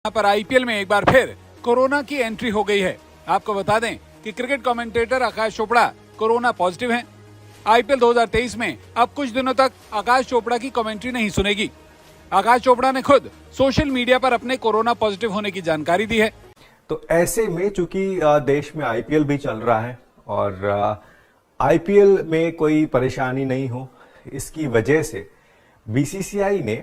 यहाँ पर आईपीएल में एक बार फिर कोरोना की एंट्री हो गई है। आपको बता दें कि क्रिकेट कमेंटेटर आकाश चोपड़ा कोरोना पॉजिटिव हैं। आईपीएल 2023 में अब कुछ दिनों तक आकाश चोपड़ा की कमेंट्री नहीं सुनेगी। आकाश चोपड़ा ने खुद सोशल मीडिया पर अपने कोरोना पॉजिटिव होने की जानकारी दी है। तो ऐसे में चूंकि देश में आईपीएल भी चल रहा है और आईपीएल में कोई परेशानी नहीं हो, इसकी वजह से बीसीसीआई ने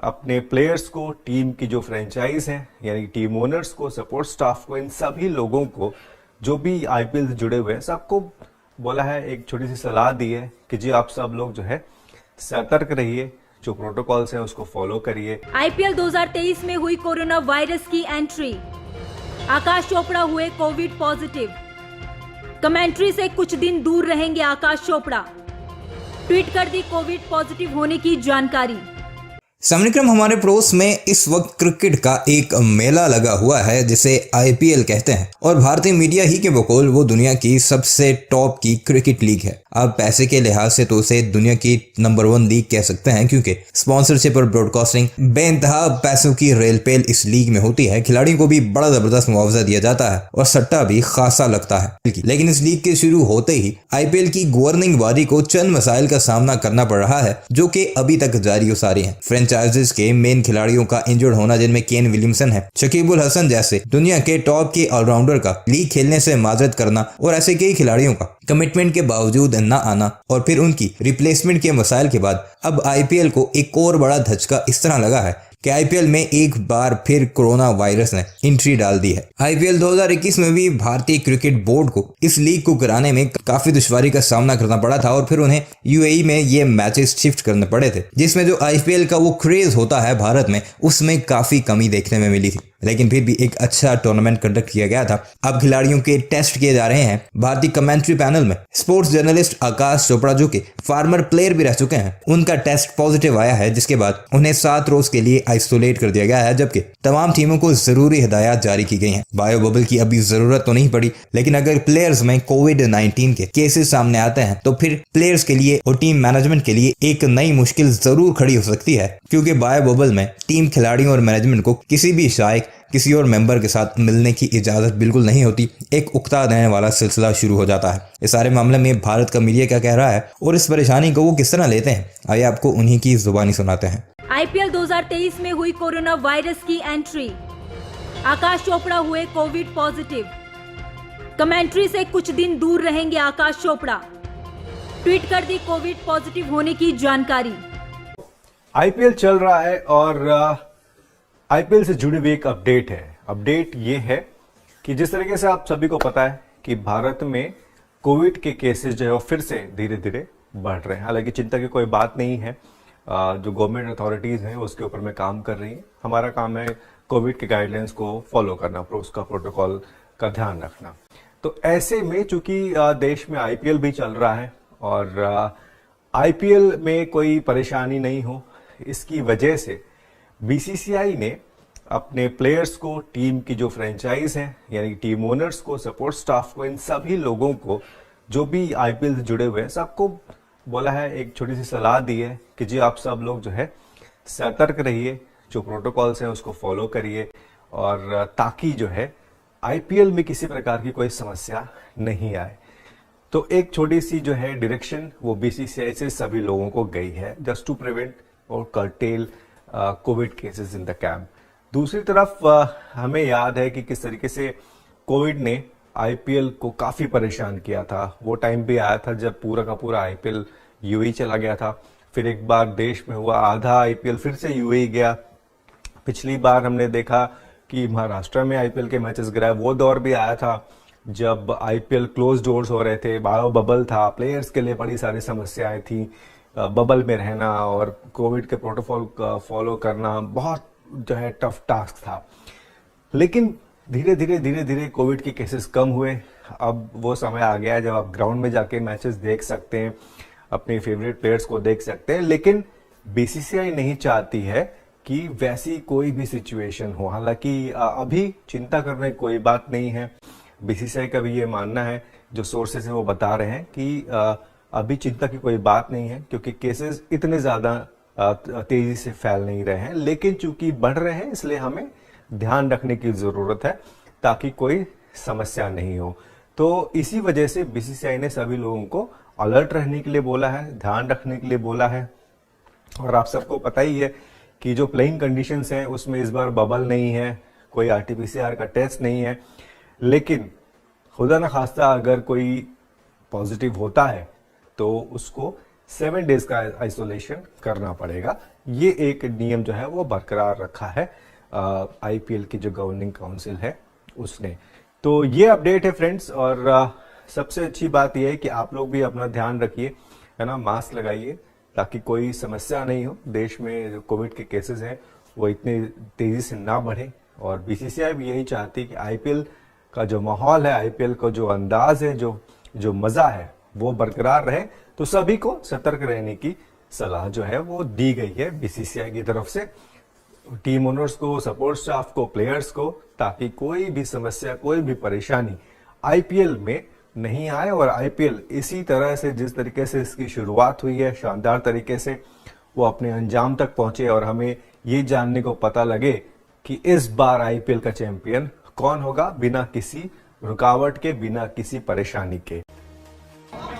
अपने प्लेयर्स को, टीम की जो फ्रेंचाइज है यानी टीम ओनर्स को, सपोर्ट स्टाफ को, इन सभी लोगों को जो भी आईपीएल से जुड़े हुए हैं सबको बोला है, एक छोटी सी सलाह दी है कि जी आप सब लोग जो है सतर्क रहिए, जो प्रोटोकॉल्स हैं उसको फॉलो करिए। आईपीएल 2023 में हुई कोरोना वायरस की एंट्री, आकाश चोपड़ा हुए कोविड पॉजिटिव। कमेंट्री से कुछ दिन दूर रहेंगे आकाश चोपड़ा, ट्वीट कर दी कोविड पॉजिटिव होने की जानकारी। समनिक्रम हमारे पड़ोस में इस वक्त क्रिकेट का एक मेला लगा हुआ है जिसे आईपीएल कहते हैं और भारतीय मीडिया ही के बकौल वो दुनिया की सबसे टॉप की क्रिकेट लीग है। अब पैसे के लिहाज से तो उसे दुनिया की नंबर 1 लीग कह सकते हैं क्योंकि स्पॉन्सरशिप और ब्रॉडकास्टिंग बेइंतहा पैसों की रेलपेल इस लीग में होती है। खिलाड़ियों को भी बड़ा जबरदस्त मुआवजा दिया जाता है और सट्टा भी खासा लगता है। लेकिन इस लीग के शुरू होते ही आईपीएल की गवर्निंग बॉडी को चंद मसाइल का सामना करना पड़ रहा है जो कि अभी तक जारी सारी है। फ्रेंचाइजीज के मेन खिलाड़ियों का इंजर्ड होना, जिनमें केन विलियमसन है, शकीब अल हसन जैसे दुनिया के टॉप के ऑलराउंडर का लीग खेलने से माजरत करना और ऐसे कई खिलाड़ियों का कमिटमेंट के बावजूद न आना और फिर उनकी रिप्लेसमेंट के मसाइल के बाद अब आईपीएल को एक और बड़ा धचका इस तरह लगा है कि आईपीएल में एक बार फिर कोरोना वायरस ने एंट्री डाल दी है। आईपीएल 2021 में भी भारतीय क्रिकेट बोर्ड को इस लीग को कराने में काफी दुश्वारी का सामना करना पड़ा था और फिर उन्हें यूएई में ये मैचेस शिफ्ट करने पड़े थे, जिसमें जो आईपीएल का वो क्रेज होता है भारत में उसमें काफी कमी देखने में मिली थी। लेकिन फिर भी एक अच्छा टूर्नामेंट कंडक्ट किया गया था। अब खिलाड़ियों के टेस्ट किए जा रहे हैं। भारतीय कमेंट्री पैनल में स्पोर्ट्स जर्नलिस्ट आकाश चोपड़ा जो कि फार्मर प्लेयर भी रह चुके हैं, उनका टेस्ट पॉजिटिव आया है, जिसके बाद उन्हें 7 रोज के लिए आइसोलेट कर दिया गया है, जबकि तमाम टीमों को जरूरी हिदायत जारी की गई हैं। बायो बबल की अभी जरूरत तो नहीं पड़ी, लेकिन अगर प्लेयर्स में कोविड-19 के केसेस सामने आते हैं तो फिर प्लेयर्स के लिए और टीम मैनेजमेंट के लिए एक नई मुश्किल जरूर खड़ी हो सकती है, क्योंकि बायो बबल में टीम, खिलाड़ियों और मैनेजमेंट को किसी भी शायक, किसी और मेंबर के साथ मिलने की इजाजत बिल्कुल नहीं होती। एक उकता देने वाला सिलसिला शुरू हो जाता है। इस सारे मामले में भारत का मीडिया क्या कह रहा है और इस परेशानी को वो किस तरह लेते हैं, आइए आपको उन्हीं की जुबानी सुनाते हैं। आईपीएल 2023 में हुई कोरोना वायरस की एंट्री, आकाश चोपड़ा हुए कोविड पॉजिटिव। कमेंट्री से कुछ दिन दूर रहेंगे आकाश चोपड़ा, ट्वीट कर दी कोविड पॉजिटिव होने की जानकारी। आईपीएल चल रहा है और आईपीएल से जुड़ी हुई एक अपडेट है। अपडेट ये है कि जिस तरीके से आप सभी को पता है कि भारत में कोविड के केसेस जो है वो फिर से धीरे धीरे बढ़ रहे हैं। हालांकि चिंता की कोई बात नहीं है, जो गवर्नमेंट अथॉरिटीज हैं उसके ऊपर में काम कर रही है। हमारा काम है कोविड के गाइडलाइंस को फॉलो करना, उसका प्रोटोकॉल का ध्यान रखना। तो ऐसे में चूंकि देश में आईपीएल भी चल रहा है और आईपीएल में कोई परेशानी नहीं हो, इसकी वजह से बीसीसीआई ने अपने प्लेयर्स को, टीम की जो फ्रेंचाइज है यानी टीम ओनर्स को, सपोर्ट स्टाफ को, इन सभी लोगों को जो भी आईपीएल से जुड़े हुए हैं सबको बोला है, एक छोटी सी सलाह दी है कि जी आप सब लोग जो है सतर्क रहिए, जो प्रोटोकॉल्स हैं उसको फॉलो करिए और ताकि जो है आईपीएल में किसी प्रकार की कोई समस्या नहीं आए। तो एक छोटी सी जो है डायरेक्शन वो बीसीसीआई से सभी लोगों को गई है, जस्ट टू प्रिवेंट और cartel Covid cases in the camp. दूसरी तरफ हमें याद है कि किस तरीके से कोविड ने आईपीएल को काफी परेशान किया था। वो टाइम भी आया था जब पूरा का पूरा आईपीएल यूएई चला गया था, फिर एक बार देश में हुआ, आधा आईपीएल फिर से यूएई गया। पिछली बार हमने देखा कि महाराष्ट्र में आईपीएल के मैचेस गिराए। वो दौर भी आया था जब आईपीएल क्लोज डोर्स हो रहे थे, बायो बबल था, प्लेयर्स के लिए बड़ी सारी समस्याएं थी, बबल में रहना और कोविड के प्रोटोकॉल फॉलो करना बहुत जो है टफ टास्क था। लेकिन धीरे धीरे कोविड के केसेस कम हुए। अब वो समय आ गया है जब आप ग्राउंड में जाके मैचेस देख सकते हैं, अपने फेवरेट प्लेयर्स को देख सकते हैं। लेकिन बीसीसीआई नहीं चाहती है कि वैसी कोई भी सिचुएशन हो। हालांकि अभी चिंता करने की कोई बात नहीं है। बीसीसीआई का भी ये मानना है, जो सोर्सेस हैं वो बता रहे हैं कि अभी चिंता की कोई बात नहीं है, क्योंकि केसेस इतने ज्यादा तेजी से फैल नहीं रहे हैं। लेकिन चूंकि बढ़ रहे हैं इसलिए हमें ध्यान रखने की जरूरत है ताकि कोई समस्या नहीं हो। तो इसी वजह से बीसीसीआई ने सभी लोगों को अलर्ट रहने के लिए बोला है, ध्यान रखने के लिए बोला है। और आप सबको पता ही है कि जो प्लेइंग कंडीशंस हैं उसमें इस बार बबल नहीं है, कोई आरटीपीसीआर का टेस्ट नहीं है, लेकिन खुदा न खास्ता अगर कोई पॉजिटिव होता है तो उसको 7 डेज का आइसोलेशन करना पड़ेगा। ये एक नियम जो है वो बरकरार रखा है आईपीएल की जो गवर्निंग काउंसिल है उसने। तो ये अपडेट है फ्रेंड्स, और सबसे अच्छी बात यह है कि आप लोग भी अपना ध्यान रखिए, है ना, मास्क लगाइए ताकि कोई समस्या नहीं हो। देश में जो कोविड के केसेस हैं वो इतनी तेजी से ना बढ़े, और बीसीसीआई भी यही चाहती है कि आईपीएल का जो माहौल है, आईपीएल का जो अंदाज है, जो मजा है वो बरकरार रहे। तो सभी को सतर्क रहने की सलाह जो है वो दी गई है बीसीसीआई की तरफ से टीम ओनर्स को, सपोर्ट स्टाफ को, प्लेयर्स को, ताकि कोई भी समस्या, कोई भी परेशानी आईपीएल में नहीं आए। और आईपीएल इसी तरह से, जिस तरीके से इसकी शुरुआत हुई है शानदार तरीके से, वो अपने अंजाम तक पहुंचे और हमें ये जानने को पता लगे कि इस बार आईपीएल का चैंपियन कौन होगा, बिना किसी रुकावट के, बिना किसी परेशानी के।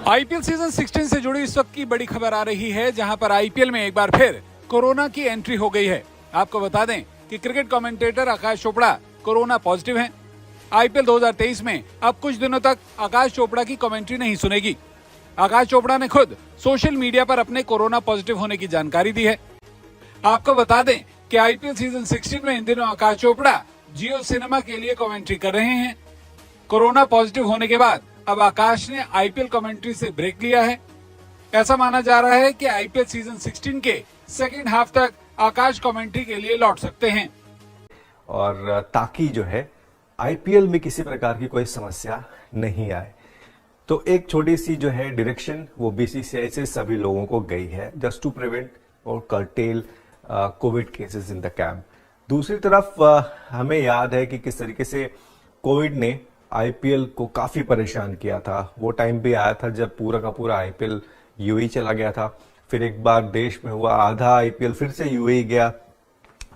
आईपीएल सीजन 16 से जुड़ी इस वक्त की बड़ी खबर आ रही है, जहां पर आईपीएल में एक बार फिर कोरोना की एंट्री हो गई है। आपको बता दें कि क्रिकेट कमेंटेटर आकाश चोपड़ा कोरोना पॉजिटिव हैं। आईपीएल 2023 में अब कुछ दिनों तक आकाश चोपड़ा की कमेंट्री नहीं सुनेगी। आकाश चोपड़ा ने खुद सोशल मीडिया पर अपने कोरोना पॉजिटिव होने की जानकारी दी है। आपको बता दें कि आईपीएल सीजन 16 में इन दिनों आकाश चोपड़ा जियो सिनेमा के लिए कमेंट्री कर रहे हैं। कोरोना पॉजिटिव होने के बाद अब आकाश ने आईपीएल कमेंट्री से ब्रेक लिया है। ऐसा माना जा रहा है कि आईपीएल सीजन 16 के सेकेंड हाफ तक आकाश कमेंट्री के लिए लौट सकते हैं, और ताकि जो है आईपीएल में किसी प्रकार की कोई समस्या नहीं आए। तो एक छोटी सी जो है डायरेक्शन वो बीसीसीआई से सभी लोगों को गई है, जस्ट टू प्रिवेंट और cartel Covid cases in the camp. दूसरी तरफ हमें याद है कि किस तरीके से कोविड ने आईपीएल को काफी परेशान किया था। वो टाइम भी आया था जब पूरा का पूरा आईपीएल यूएई चला गया था, फिर एक बार देश में हुआ, आधा आईपीएल फिर से यूएई गया।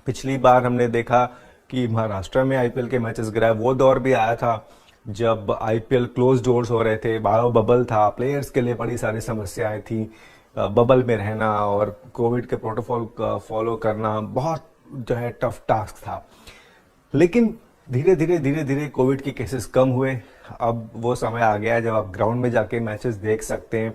पिछली बार हमने देखा कि महाराष्ट्र में आईपीएल के मैचेस गिराए। वो दौर भी आया था जब आईपीएल क्लोज डोर्स हो रहे थे, बायो बबल था, प्लेयर्स के लिए बड़ी सारी समस्याएं थी। बबल में रहना और कोविड के प्रोटोकॉल फॉलो करना बहुत जो है टफ टास्क था। लेकिन धीरे धीरे कोविड के केसेस कम हुए। अब वो समय आ गया है जब आप ग्राउंड में जाके मैचेस देख सकते हैं,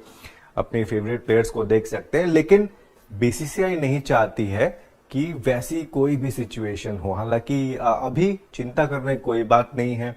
अपने फेवरेट प्लेयर्स को देख सकते हैं। लेकिन बीसीसीआई नहीं चाहती है कि वैसी कोई भी सिचुएशन हो। हालांकि अभी चिंता करने की कोई बात नहीं है।